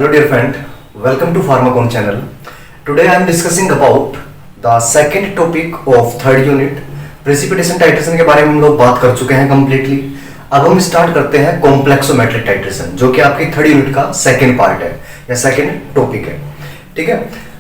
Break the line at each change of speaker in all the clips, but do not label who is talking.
Hello dear friend, welcome to Pharmacon channel. Today I am discussing about the second topic of third unit. Precipitation titration के बारे में हम लोग बात कर चुके हैं completely. अब हम स्टार्ट करते हैं कॉम्प्लेक्सोमेट्रिक टाइट्रेशन, जो कि आपकी थर्ड यूनिट का सेकंड पार्ट है या सेकंड टॉपिक है. ठीक है,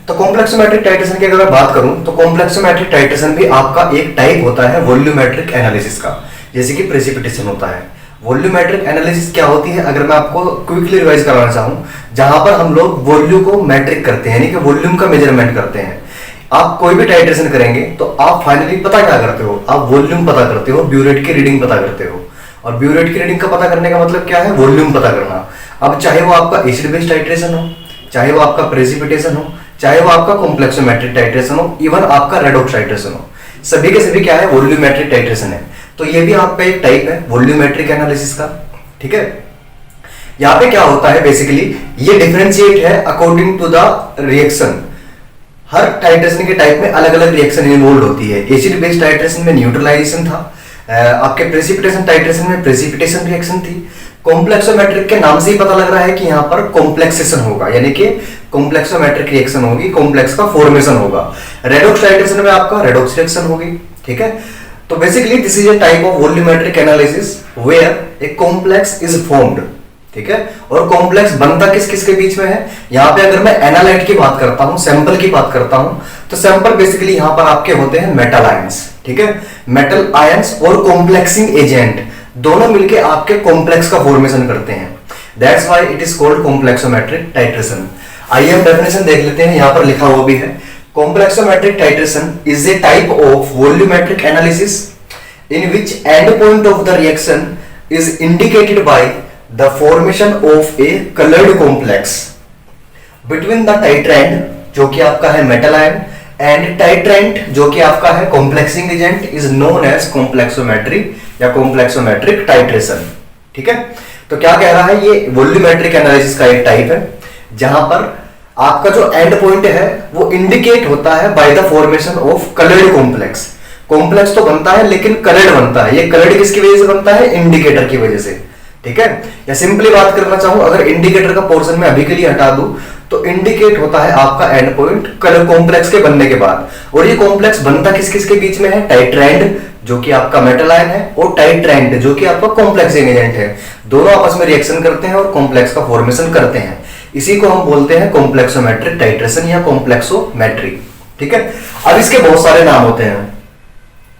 तो कॉम्प्लेक्सोमेट्रिक टाइट्रेशन की अगर मैं बात करूं तो कॉम्प्लेक्सोमेट्रिक टाइट्रेशन भी आपका एक टाइप होता है वॉल्यूमेट्रिक एनालिसिस का, जैसे कि प्रेसिपिटेशन होता है. वॉल्यूमेट्रिक एनालिसिस क्या होती है, अगर मैं आपको क्विकली रिवाइज कराना चाहूं, जहां पर हम लोग वॉल्यूम को मैट्रिक करते हैं, यानी कि वॉल्यूम का मेजरमेंट करते हैं. आप कोई भी टाइट्रेशन करेंगे तो आप फाइनली पता क्या करते हो, आप वॉल्यूम पता करते हो, ब्यूरेट की रीडिंग पता करते हो. और ब्यूरेट की रीडिंग का पता करने का मतलब क्या है, वॉल्यूम पता करना. अब चाहे वो आपका एसिड बेस्ड टाइट्रेशन हो, चाहे वो आपका प्रेसिपिटेशन हो, चाहे वो आपका कॉम्प्लेक्सोमेट्रिक टाइट्रेशन हो, इवन आपका रेडॉक्स टाइट्रेशन हो, सभी के सभी क्या है, वॉल्यूमेट्रिक टाइट्रेशन है. तो ये भी आपका एक टाइप है वॉल्यूमेट्रिक एनालिसिस का. ठीक है, यहाँ पे क्या होता है बेसिकली, ये डिफरेंशिएट है अकॉर्डिंग टू द रिएक्शन. हर टाइट्रेशन के टाइप में अलग अलग रिएक्शन इन्वॉल्व होती है. एसिड बेस्ड टाइट्रेशन में न्यूट्रलाइजेशन था, आपके प्रेसिपिटेशन टाइट्रेशन में प्रेसिपिटेशन रिएक्शन थी. कॉम्प्लेक्सोमेट्रिक के नाम से ही पता लग रहा है कि यहाँ पर कॉम्प्लेक्सेशन होगा, यानी कि कॉम्प्लेक्सोमेट्रिक रिएक्शन होगी, कॉम्प्लेक्स का फॉर्मेशन होगा. रेडॉक्स टाइट्रेशन में आपका रेडॉक्स रिएक्शन होगी. ठीक है, तो basically this is a type of volumetric analysis where a complex is formed. ठीक है, और कॉम्प्लेक्स बनता किस किस के बीच में है. यहाँ पे अगर मैं एनालाइट की बात करता हूँ, सैंपल की बात करता हूँ, तो सैंपल बेसिकली यहाँ पर आपके होते हैं मेटल आयंस. ठीक है, मेटल आयंस और कॉम्प्लेक्सिंग एजेंट दोनों मिलके आपके कॉम्प्लेक्स का फॉर्मेशन करते हैं. That's why it is called complexometric titration. आइए हम डेफिनेशन देख लेते हैं, यहाँ पर लिखा हुआ भी है. Complex titration is a type of volumetric analysis in which endpoint of the reaction is indicated by the formation of a colored complex between the titrant, जो कि आपका है metal ion, and titrant, जो कि आपका है complexing agent, is known as complexometry या complexometric titration. ठीक है, तो क्या कह रहा है, ये वॉल्यूमेट्रिक एनालिसिस का एक टाइप है जहां पर आपका जो एंड पॉइंट है वो इंडिकेट होता है by the formation of coloured complex. Complex तो बनता है लेकिन कलर्ड बनता है. ये कलर्ड किसकी वजह से बनता है, इंडिकेटर की वजह से. ठीक है, या सिंपली बात करना चाहूं, अगर इंडिकेटर का पोर्शन में अभी के लिए हटा दूं तो इंडिकेट होता है आपका एंड पॉइंट कलर कॉम्प्लेक्स के बनने के बाद. और ये कॉम्प्लेक्स बनता किस किस के बीच में है, टाइट्रेंड जो कि आपका मेटल आयन है, और टाइट्रेंड जो कि आपका कॉम्प्लेक्सिंग एजेंट है. दोनों आपस में रिएक्शन करते हैं और कॉम्प्लेक्स का फॉर्मेशन करते हैं. इसी को हम बोलते हैं कॉम्प्लेक्सोमेट्रिक टाइट्रेशन या कॉम्प्लेक्सोमेट्री. ठीक है, अब इसके बहुत सारे नाम होते हैं,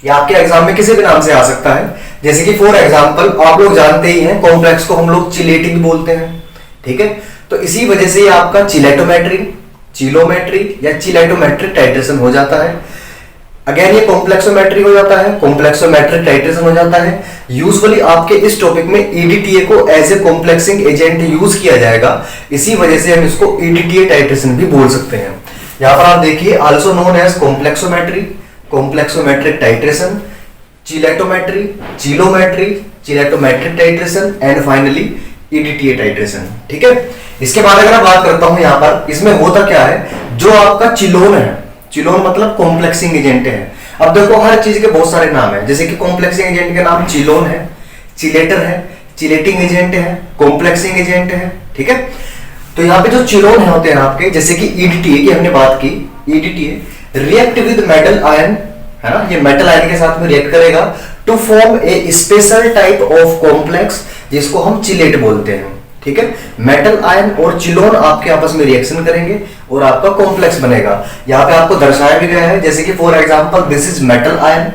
ये आपके एग्जाम में किसी भी नाम से आ सकता है. जैसे कि फॉर एग्जांपल आप लोग जानते ही हैं, कॉम्प्लेक्स को हम लोग चिलेटी भी बोलते हैं. ठीक है, तो इसी वजह से ये आपका चिलेटोमेट्री, चिलोमेट्री या चिलेटोमेट्रिक टाइट्रेशन हो जाता है. अगेन ये कॉम्प्लेक्सोमेट्री हो जाता है, कॉम्प्लेक्सोमेट्रिक टाइट्रेशन हो जाता है. यूजुअली आपके इस टॉपिक में ईडीटीए को as a complexing agent use किया जाएगा, इसी वजह से हम इसको ईडीटीए टाइट्रेशन भी बोल सकते हैं. यहां पर आप देखिए, also known as complexometry, complexometric titration, chelatometry, chelometry, chelatometric titration and finally EDTA titration. ठीक है, इसके बाद अगर मैं बात करता हूं, यहां पर इसमें होता क्या है, जो आपका चिलोन है, चिलोन मतलब कॉम्प्लेक्सिंग एजेंट है. अब देखो हर चीज के बहुत सारे नाम है, जैसे कि कॉम्प्लेक्सिंग एजेंट के नाम चिलोन है, चिलेटर है, चिलेटिंग एजेंट है, कॉम्प्लेक्सिंग एजेंट है. ठीक है, तो यहाँ पे जो चिलोन है होते हैं आपके, जैसे कि ईडीटीए की हमने बात की, EDTA react with metal ion, है ना, ये मेटल आयन के साथ में रिएक्ट करेगा to form a special type of complex जिसको हम चिलेट बोलते हैं. ठीक है, मेटल आयन और चिलोन आपके आपस में रिएक्शन करेंगे और आपका कॉम्प्लेक्स बनेगा. यहाँ पे आपको दर्शाया भी गया है, जैसे कि for example this is metal ion,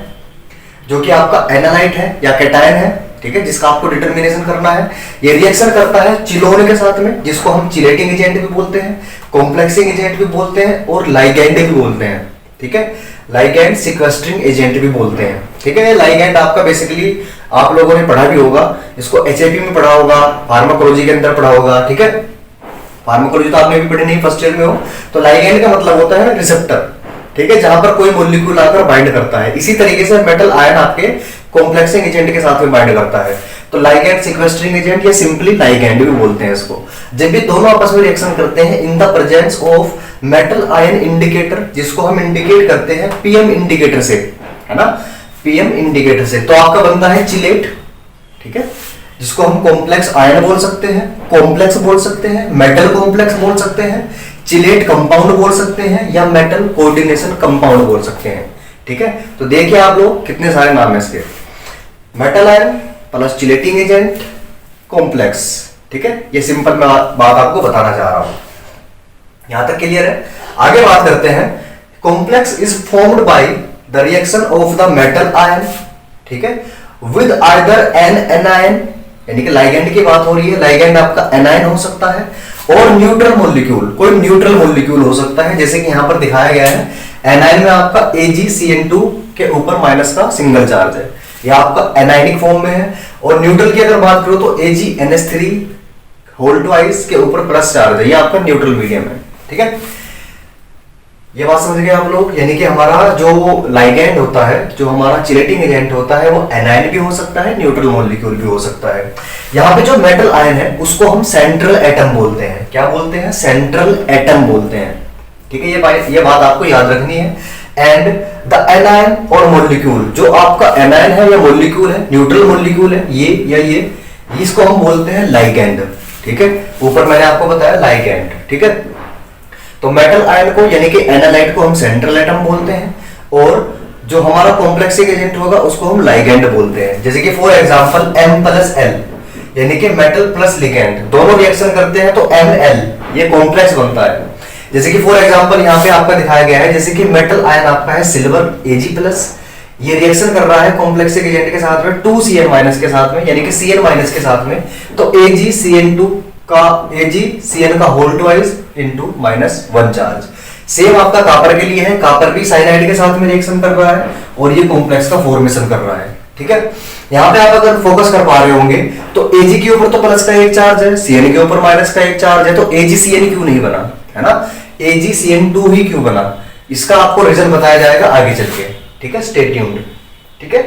जो कि आपका एनालाइट है या कैटायन है. ठीक है, जिसका आपको डिटर्मिनेशन करना है. ये रिएक्शन करता है चिलोन के साथ में, जिसको हम चिलेटिंग एजेंट भी बोलते हैं, कॉम्प्लेक्सिंग एजेंट भी बोलते हैं और लाइगैंड भी बोलते हैं. ठीक है, लाइगैंड सिक्वेस्ट्रिंग एजेंट भी बोलते हैं. ठीक है, लाइगैंड आपका बेसिकली आप लोगों ने पढ़ा भी होगा, इसको एचएपी में पढ़ा होगा, फार्माकोलॉजी के अंदर पढ़ा होगा. ठीक है, फार्माकोलॉजी तो आपने भी पढ़ी नहीं, फर्स्ट ईयर में हो. तो लाइगैंड का मतलब होता है रिसेप्टर. ठीक है, जहां पर कोई मॉलिक्यूल आकर बाइंड करता है. इसी तरीके से मेटल आयन आपके कॉम्प्लेक्सिंग एजेंट के साथ में बाइंड करता है. तो लाइगैंड सिक्वेस्ट्रिंग एजेंट या सिंपली लाइगैंड भी बोलते हैं इसको. जब भी दोनों आपस में रिएक्शन करते हैं in the presence of metal ion indicator, जिसको हम इंडिकेट करते हैं पीएम इंडिकेटर से, है ना, पीएम इंडिकेटर से, तो आपका बनता है चिलेट. ठीक है, जिसको हम कॉम्प्लेक्स आयन बोल सकते हैं, कॉम्प्लेक्स बोल सकते हैं, मेटल कॉम्प्लेक्स बोल सकते हैं, चिलेट कंपाउंड बोल सकते हैं, या मेटल कोऑर्डिनेशन कंपाउंड बोल सकते हैं। ठीक है, तो देखिए आप लोग कितने सारे नाम है इसके, metal ion plus chelating agent complex. ठीक है, ये सिंपल मैं बात आपको बताना चाह रहा हूं, यहां तक क्लियर है। आगे बात करते हैं, complex is formed by the reaction of the metal ion, ठीक है, विद आइदर एन एनायन, यानी कि लाइगेंड की बात हो रही है, लाइगेंड आपका एनायन हो सकता है, और न्यूट्रल मॉलिक्यूल, कोई न्यूट्रल मॉलिक्यूल हो सकता है, जैसे कि यहां पर दिखाया गया है, एनायन में आपका AgCN2 के ऊपर माइनस का सिंगल चार्ज है, यह आपका एनायनिक फॉर्म में है। और न्यूट्रल की अगर बात करो तो AgNH3 होल ट्वाइस के ऊपर प्लस चार्ज है, यह आपका न्यूट्रल मीडियम है। ठीक है, ये बात समझ गए आप लोग, यानी कि हमारा जो लाइगेंड होता है, जो हमारा चिलेटिंग एजेंट होता है, वो एनायन भी हो सकता है, न्यूट्रल मॉलिक्यूल भी हो सकता है। यहाँ पे जो मेटल आयन है उसको हम सेंट्रल एटम बोलते हैं, क्या बोलते हैं, सेंट्रल एटम बोलते हैं। ठीक है, ये बात आपको याद रखनी है। एंड द एनायन और मॉलिक्यूल, जो आपका एनायन है या मॉलिक्यूल है, न्यूट्रल मॉलिक्यूल है, ये या ये, इसको हम बोलते हैं लाइगेंड। ठीक है, ऊपर मैंने आपको बताया लाइगेंड। ठीक है, तो मेटल आयन को यानी कि एनालाइट को हम सेंट्रल एटम बोलते हैं, और जो हमारा कॉम्प्लेक्सिक एजेंट होगा उसको हम लाइगेंड बोलते हैं। जैसे कि फॉर एग्जांपल M+L, यानी कि मेटल प्लस लिगेंड, दोनों रिएक्शन करते हैं तो ML, ये कॉम्प्लेक्स बनता है। जैसे कि फॉर एग्जांपल यहाँ पे आपका दिखाया गया है, जैसे कि मेटल आयन आपका है सिल्वर Ag+, ये रिएक्शन कर रहा है कॉम्प्लेक्सिक एजेंट के साथ में 2Cn- के साथ में, यानी कि Cn- के साथ में, तो AgCN2 का AgCN का whole twice into -1 charge. Same आपका कापर के लिए है, कापर भी साइनाइड के साथ में रिएक्शन कर रहा है और ये कॉम्प्लेक्स का फॉर्मेशन कर रहा है। ठीक है, यहाँ पे आप अगर फोकस कर पा रहे होंगे तो Ag के ऊपर तो प्लस का एक चार्ज है, Cn के ऊपर माइनस का एक चार्ज है, तो AgCN क्यों नहीं बना, है ना, AgCN2 ही क्यों बना, इसका आपको रीजन बताया जाएगा आगे चल के। ठीक है, स्टे ट्यून्ड। ठीक है,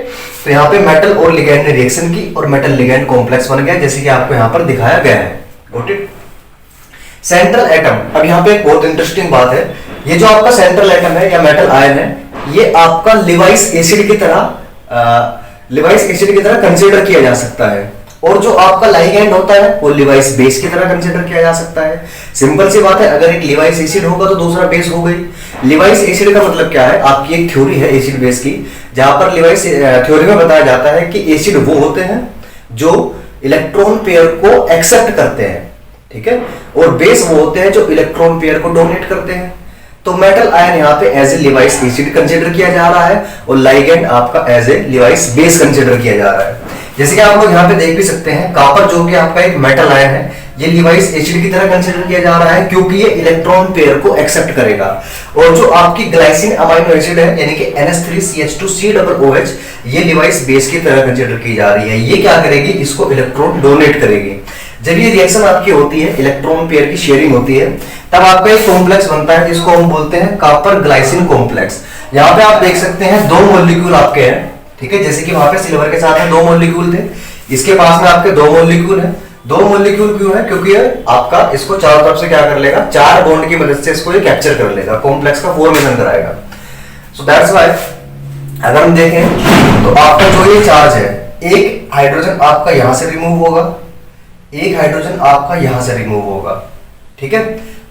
तो यहाँ पे मेटल और लिगेंड ने रिएक्शन की और मेटल लिगेंड कॉम्प्लेक्स बन गया, जैसे कि आपको यहाँ पर दिखाया गया है। Got it. सेंट्रल एटम, अब यहाँ पे एक बहुत इंटरेस्टिंग बात है, ये जो आपका सेंट्रल एटम है या मेटल आयन है, ये आपका लिवाइस एसिड की तरह कंसीडर किया जा सकता है, और जो आपका लाइगेंड होता है वो लिवाइस बेस की तरह कंसीडर किया जा सकता है। सिंपल सी बात है, अगर एक लिवाइस एसिड होगा तो दूसरा बेस हो गई। लिवाइस एसिड का मतलब क्या है, आपकी एक थ्योरी है एसिड बेस की, जहां पर लिवाइस थ्योरी में बताया जाता है कि एसिड वो होते हैं जो इलेक्ट्रॉन पेयर को एक्सेप्ट करते हैं, ठीक है, और बेस वो होते हैं जो इलेक्ट्रॉन पेयर को डोनेट करते हैं। तो मेटल आयन यहाँ पे as a Lewis acid consider किया जा रहा है और लाइगेंड आपका as a Lewis base consider किया जा रहा है। जैसे कि आप लोग यहाँ पे देख भी सकते हैं, कापर जो कि आपका एक मेटल आयन है, ये लिवाइस एसिड की तरह कंसीडर किया जा रहा है क्योंकि ये इलेक्ट्रॉन पेयर को एक्सेप्ट करेगा। और जो आपकी ग्लाइसिन अमाइनो एसिड है यानी कि NH3CH2COOH, ये लिवाइस बेस की तरह कंसीडर की जा रही है। ये क्या करेगी, इसको इलेक्ट्रॉन डोनेट करेगी। जब ये रिएक्शन आपकी होती है, इलेक्ट्रॉन पेयर की शेयरिंग होती है, तब आपका एक कॉम्प्लेक्स बनता है जिसको हम बोलते हैं कॉपर ग्लाइसिन कॉम्प्लेक्स। यहाँ पे आप देख सकते हैं दो मॉलिक्यूल आपके हैं, ठीक है, जैसे कि वहां पे सिल्वर के साथ में दो मॉलिक्यूल थे, इसके पास में आपके दो मॉलिक्यूल है। दो मॉलिक्यूल क्यों है, क्योंकि आपका इसको चारों तरफ से क्या कर लेगा, चार बॉन्ड की मदद से इसको ये कैप्चर कर लेगा, कॉम्प्लेक्स का फॉर्मेशन कराएगा। सो दैट्स व्हाई अगर हम देखें तो आपका जो ये चार्ज है, एक हाइड्रोजन आपका यहां से रिमूव होगा, एक हाइड्रोजन आपका यहां से रिमूव होगा, ठीक है,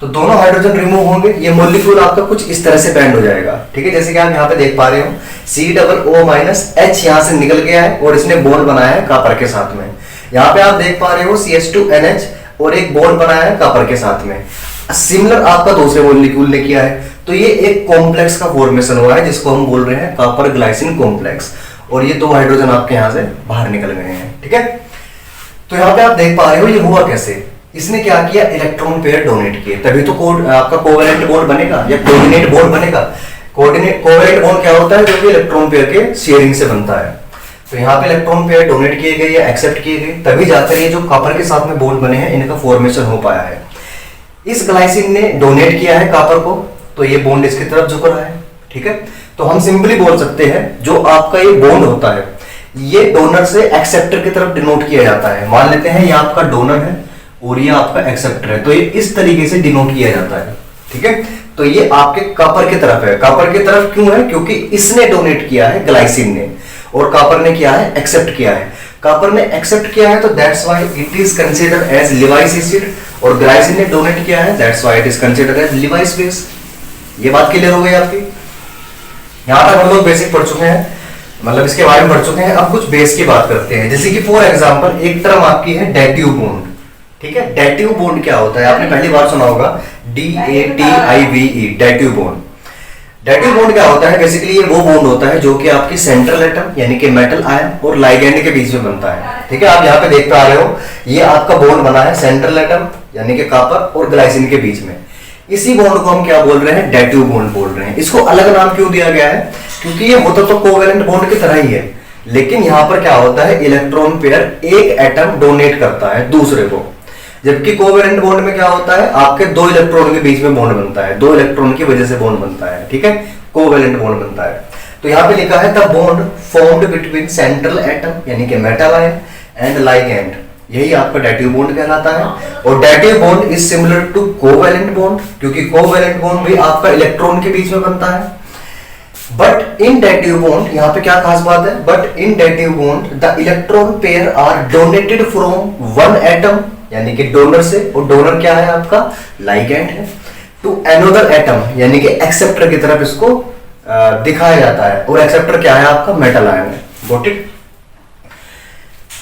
तो दोनों हाइड्रोजन रिमूव होंगे, ये मॉलिक्यूल आपका कुछ इस तरह से बैंड हो जाएगा, ठीक है, जैसे कि आप यहाँ पे देख पा रहे हो COO- यहाँ से निकल गया है और इसने बॉन्ड बनाया है कॉपर के साथ में। यहाँ पे आप देख पा रहे हो CH2NH और एक बॉन्ड बनाया है कॉपर के साथ में, सिमिलर आपका दूसरे मॉलिक्यूल ने किया है, तो ये एक कॉम्प्लेक्स का फॉर्मेशन हुआ है जिसको हम बोल रहे हैं कॉपर ग्लाइसिन कॉम्प्लेक्स, और ये दो हाइड्रोजन आपके यहाँ से बाहर निकल गए हैं, ठीक है। तो यहाँ पे आप देख पा रहे हो ये हुआ कैसे, इसने क्या किया, इलेक्ट्रॉन पेयर डोनेट किए, तभी तो आपका कोवेलेंट बॉन्ड बनेगा या कोऑर्डिनेट बॉन्ड बनेगा। कोवेलेंट बॉन्ड क्या होता है, जो कि इलेक्ट्रॉन पेयर के शेयरिंग से बनता है। तो यहाँ पे इलेक्ट्रॉन पेयर डोनेट किए गए या एक्सेप्ट किए गए, तभी जाकर ये जो कॉपर के साथ में बॉन्ड बने हैं इनका फॉर्मेशन हो पाया है। इस ग्लाइसिन ने डोनेट किया है कॉपर को, तो ये बॉन्ड इसकी तरफ झुक रहा है, ठीक है। तो हम सिंपली बोल सकते हैं जो आपका ये बॉन्ड होता है ये डोनर से एक्सेप्टर की तरफ डिनोट किया जाता है। मान लेते हैं ये आपका डोनर है और ये आपका एक्सेप्टर है, तो ये इस तरीके से डिनोट किया जाता है, ठीक है। तो ये आपके कॉपर की तरफ है, कॉपर की तरफ क्यों है, क्योंकि इसने डोनेट किया है ग्लाइसिन ने, और कॉपर ने किया है एक्सेप्ट किया है। कॉपर ने एक्सेप्ट किया है तो that's why it is considered as Lewis acid, और ग्लाइसिन ने डोनेट किया है, that's why it is considered as Lewis base. ये बात क्लियर हो गई आपकी? यहां तक हम लोग बेसिक पढ़ चुके हैं, मतलब इसके बारे में पढ़ चुके हैं। अब कुछ बेस की बात करते हैं, जैसे कि फॉर एग्जांपल एक टर्म आपकी है डेटिव बॉन्ड। ठीक है, डेटिव बॉन्ड क्या होता है? आपने पहली बार सुना होगा DATIVE, dative bond. Dative bond क्या होता है? बेसिकली ये वो बॉन्ड होता है जो कि आपकी सेंट्रल एटम यानी कि मेटल आयन और लाइगैंड के बीच में बनता है। ठीक है, आप यहाँ पे देख पा रहे हो, ये आपका बॉन्ड बना है सेंट्रल एटम यानी कि कॉपर और ग्लाइसिन के बीच में। इसी बॉन्ड को हम क्या बोल रहे हैं? डेटिव बॉन्ड बोल रहे हैं। इसको अलग नाम क्यों दिया गया है? क्योंकि ये होता तो कोवेलेंट बॉन्ड की तरह ही है, लेकिन यहाँ पर क्या होता है, इलेक्ट्रॉन पेयर एक एटम डोनेट करता है दूसरे को, जबकि कोवेलेंट बॉन्ड में क्या होता है, आपके दो इलेक्ट्रॉन के बीच में बॉन्ड बनता है, दो इलेक्ट्रॉन की वजह से बॉन्ड बनता है। ठीक है, कोवेलेंट बॉन्ड बनता है। तो यहाँ पे लिखा है the bond formed between central atom यानी कि मेटल आयन एंड लाइगैंड, यही आपका डेटिव बॉन्ड कहलाता है। और dative bond is similar to covalent bond, क्योंकि कोवेलेंट बॉन्ड भी आपका इलेक्ट्रॉन के बीच में बनता है। बट इन डेटिव बॉन्ड, यहाँ पे क्या खास बात है, but in dative bond the electron pair are donated from one atom यानी कि डोनर से, और डोनर क्या है आपका, लाइगैंड है, टू अनदर एटम यानी कि एक्सेप्टर की तरफ इसको दिखाया जाता है, और एक्सेप्टर क्या है आपका, मेटल आयन है। Got it?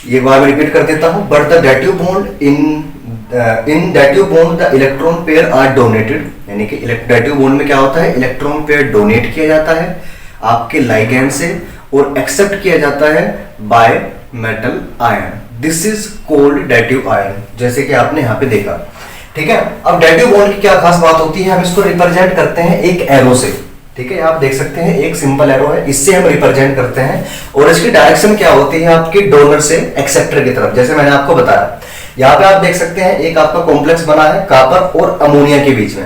ये बार मैं रिपीट कर देता हूं, but the dative bond in dative bond the electron pair are donated, यानी कि डेटिव बॉन्ड में क्या होता है, इलेक्ट्रॉन पेयर डोनेट किया जाता है आपके लाइगैंड से और एक्सेप्ट किया जाता है by metal ion. This is called dative ion, जैसे कि आपने यहाँ पे देखा। ठीक है, अब डेटिव बॉन्ड की क्या खास बात होती है, हम इसको रिप्रेजेंट करते हैं एक एरो से। ठीक है, आप देख सकते हैं एक सिंपल एरो है, इससे हम रिप्रेजेंट करते हैं, और इसकी डायरेक्शन क्या होती है आपकी, डोनर से एक्सेप्टर की तरफ, जैसे मैंने आपको बताया। यहाँ पे आप देख सकते हैं एक आपका कॉम्प्लेक्स बना है कॉपर और अमोनिया के बीच में।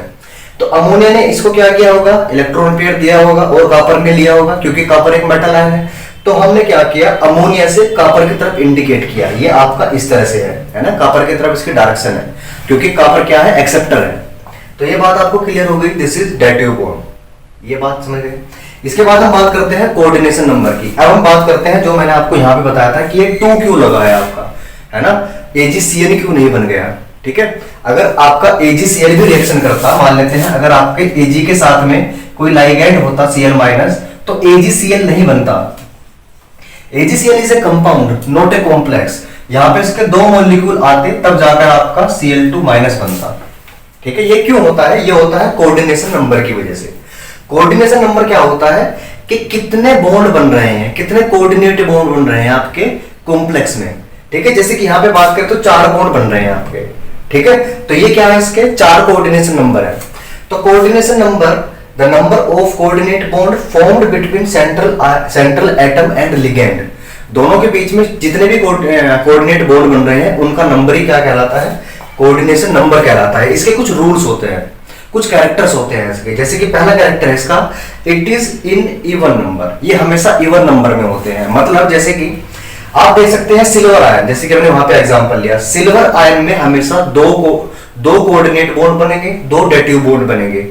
तो अमोनिया ने इसको क्या किया होगा, इलेक्ट्रॉन पेयर दिया होगा, और कॉपर ने लिया होगा, क्योंकि कॉपर एक मेटल आयन है। तो हमने क्या किया, अमोनिया से कॉपर की तरफ इंडिकेट किया, ये आपका इस तरह से है ना, कॉपर की तरफ इसकी डायरेक्शन है, क्योंकि कॉपर क्या है, एक्सेप्टर है। तो ये बात आपको क्लियर हो गई, दिस इज डेटिव बॉन्ड। ये बात समझ गए? इसके बाद हम बात करते हैं कोऑर्डिनेशन नंबर की। अब हम बात करते हैं जो मैंने आपको यहाँ पे बताया था कि ये 2 क्यों लगा है आपका, है ना, AgCl क्यों नहीं बन गया। ठीक है, अगर आपका AgCl भी रिएक्शन करता, मान लेते हैं अगर आपके Ag के साथ में कोई लाइगैंड होता Cl- तो AgCl नहीं बनता। AgCl is a compound not a complex, यहाँ पे इसके 2 मॉलिक्यूल आते तब जाकर आपका Cl2- बनता। ठीक है, ये क्यों होता है, ये होता है कोऑर्डिनेशन नंबर की वजह से। कोऑर्डिनेशन नंबर क्या होता है कि कितने बॉन्ड बन रहे हैं, कितने कोऑर्डिनेट बॉन्ड बन रहे हैं आपके कॉम्प्लेक्स में। ठीक है, जैसे कि यहाँ पे बात करें तो 4 बॉन्ड बन रहे हैं आपके। ठीक है, तो ये क्या है, इसके 4 कोऑर्डिनेशन नंबर है। तो coordination number, the number of coordinate bond formed between central atom and ligand, दोनों के बीच में जितने भी कोऑर्डिनेट बॉन्ड बन रहे हैं उनका नंबर ही क्या कहलाता है, कोऑर्डिनेशन नंबर कहलाता है। इसके कुछ रूल्स होते हैं, कुछ कैरेक्टर्स होते हैं इसके, जैसे कि पहला कैरेक्टर है इसका, it is in even number, ये हमेशा इवन नंबर में होते हैं। मतलब जैसे कि आप देख सकते हैं सिल्वर आयन, जैसे कि हमने वहां पे एग्जांपल लिया, सिल्वर आयन में हमेशा दो कोऑर्डिनेट बॉन्ड बनेंगे, 2 डेटिव बॉन्ड बनेंगे।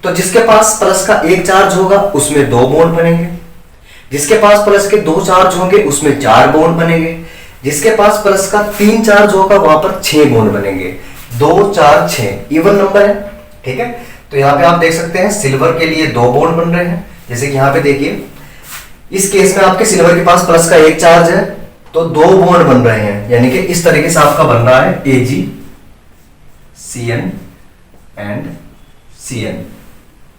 तो जिसके पास प्लस का 1 चार्ज होगा उसमें 2 बॉन्ड बनेंगे, जिसके पास प्लस के 2 चार्ज होंगे उसमें 4 बॉन्ड बनेंगे, जिसके पास प्लस का 3 चार्ज होगा वहां पर 6 बॉन्ड बनेंगे। 2 4 6 इवन नंबर है। ठीक है, तो यहाँ पे आप देख सकते हैं सिल्वर के लिए 2 बॉन्ड बन रहे हैं, जैसे कि यहाँ पे देखिए इस केस में आपके सिल्वर के पास प्लस का 1 चार्ज है तो 2 बॉन्ड बन रहे हैं, यानी कि इस तरीके से आपका बन रहा है AgCN एंड Cn।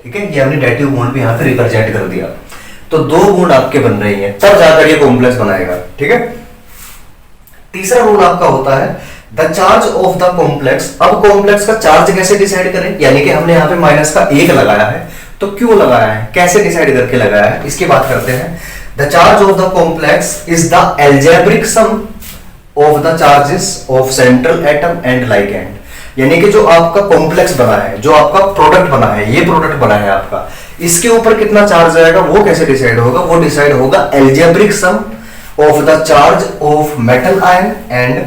ठीक है, ये हमने डेटिव बॉन्ड भी यहाँ पे रिप्रेजेंट कर दिया। तो 2 बॉन्ड आपके बन रही हैं, तब जाकर ये कॉम्प्लेक्स बनाएगा। ठीक है, तीसरा रूल आपका होता है the charge of the complex. अब कॉम्प्लेक्स का चार्ज कैसे डिसाइड करें, यानी कि हमने यहाँ पे माइनस का 1 लगाया है, तो क्यों लगाया है, कैसे डिसाइड करके लगाया है, इसकी बात करते हैं। The charge of the complex is the algebraic sum of the charges of central atom and ligand, यानी कि जो आपका कॉम्प्लेक्स बना है, जो आपका प्रोडक्ट बना है, ये प्रोडक्ट बना है आपका, इसके ऊपर कितना चार्ज आएगा वो कैसे डिसाइड होगा, वो डिसाइड होगा algebraic sum of the charge of metal ion and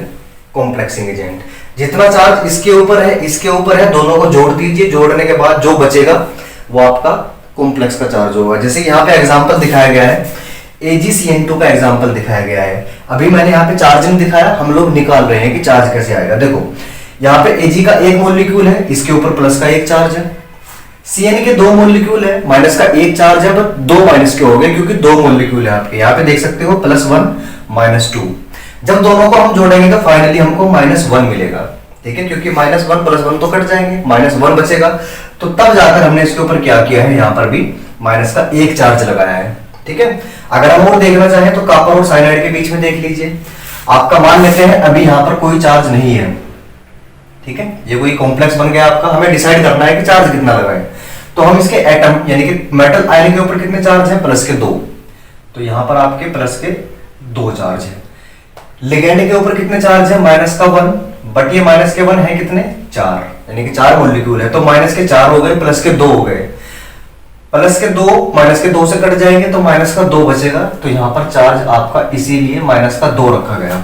complexing agent. जितना चार्ज इसके ऊपर है, इसके ऊपर है, दोनों को जोड़ दीजिए, जोड़ने के बाद जो बचेगा वो आपका कॉम्प्लेक्स का चार्ज होगा। जैसे यहाँ पे एग्जांपल दिखाया गया है, AgCN2 का एग्जांपल दिखाया गया है। अभी मैंने यहाँ पे चार्ज नहीं दिखाया, हम लोग निकाल रहे हैं कि चार्ज कैसे आएगा। देखो यहाँ पे Ag का एक मॉलिक्यूल है, इसके ऊपर प्लस का एक चार्ज है। Cn के दो मॉलिक्यूल है, माइनस का एक चार्ज है, बट दो माइनस के हो गए क्योंकि दो मॉलिक्यूल है आपके। यहाँ पे देख सकते हो +1 -2। जब दोनों को हम जोड़ेंगे तो फाइनली हमको -1 मिलेगा, ठीक है, क्योंकि -1 +1 तो कट जाएंगे, -1 बचेगा। तो तब जाकर हमने इसके ऊपर क्या किया है, यहाँ पर भी माइनस का एक चार्ज लगाया है, ठीक है। अगर हम और देखना चाहें तो कॉपर और साइनाइड के बीच में देख लीजिए। आपका मान लेते हैं अभी यहाँ पर कोई चार्ज नहीं है, ठीक है, ये कोई कॉम्प्लेक्स बन गया आपका। हमें डिसाइड करना है कि चार्ज कितना लगाएं। तो हम इसके एटम यानी कि मेटल आयन के ऊपर कितने चार्ज है, +2। तो यहाँ पर आपके +2 चार्ज है। लिगेंड के ऊपर कितने चार्ज है, -1, बट ये -1 है कितने, 4, यानी कि 4 मॉलिक्यूल है। तो -4 हो गए, +2 हो गए। +2 -2 से कट जाएंगे तो -2 बचेगा। तो यहाँ पर चार्ज आपका इसीलिए -2 रखा गया,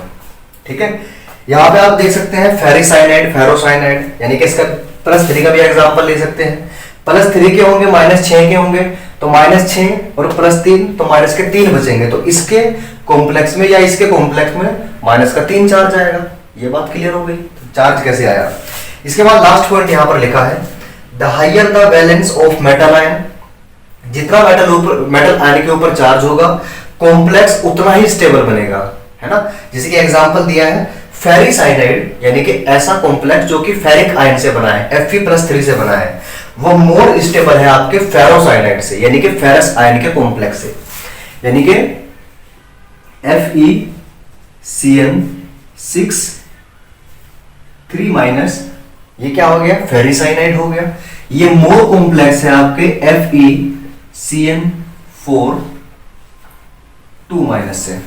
ठीक है। यहाँ पे आप देख सकते हैं फेरिसाइनाइड, फेरोसाइनाइड, यानी कि इसका +3 का भी एग्जांपल ले सकते हैं। +3 के होंगे, -6 के होंगे, तो -6 और +3 तो -3 बचेंगे। तो इसके कॉम्प्लेक्स में या इसके कॉम्प्लेक्स में -3 चार्ज आएगा। ये बात क्लियर हो गई, तो चार्ज कैसे आया। इसके बाद लास्ट पॉइंट यहाँ पर लिखा है, the higher the valence of metal ion, जितना मेटल आयन के ऊपर चार्ज होगा कॉम्प्लेक्स उतना ही स्टेबल बनेगा, है ना। जैसे कि एग्जांपल दिया है फेरिसाइनाइड, यानी कि ऐसा कॉम्प्लेक्स जो कि फेरिक आयन से बना है, Fe+3 से बना है, वो मोर स्टेबल है आपके फेरोसाइनाइड से, यानी कि फेरस आयन के कॉम्प्लेक्स से। यानी कि FeCN6 3- ये क्या हो गया, फेरिसाइनाइड हो गया। ये मोर कॉम्प्लेक्स है आपके FeCN4 2- से,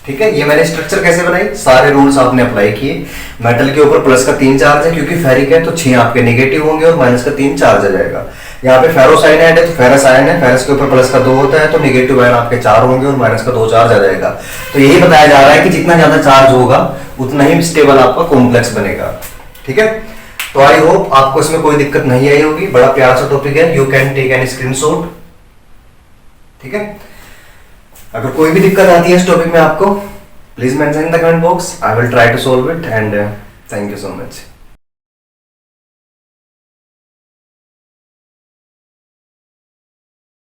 ठीक है। ये मैंने स्ट्रक्चर कैसे बनाई, सारे रूल्स आपने अप्लाई किए। मेटल के ऊपर +3 चार्ज है क्योंकि फेरिक है, तो 6 आपके नेगेटिव होंगे और -3 चार्ज आ जाएगा। यहाँ पे फेरोसाइनाइड है तो फेरस आयन है, फेरस के ऊपर +2 होता है, तो नेगेटिव आयन आपके 4 होंगे और -2 चार्ज आ जाएगा। तो यही बताया जा रहा है कि जितना ज्यादा चार्ज होगा उतना ही स्टेबल आपका कॉम्प्लेक्स बनेगा, ठीक है। तो आई होप आपको इसमें कोई दिक्कत नहीं आई होगी। बड़ा प्यारा सा टॉपिक है, you can take an screenshot, ठीक है। अगर कोई भी दिक्कत आती है इस टॉपिक में आपको, please mention in the comment box, I will try to solve it, and thank you so much.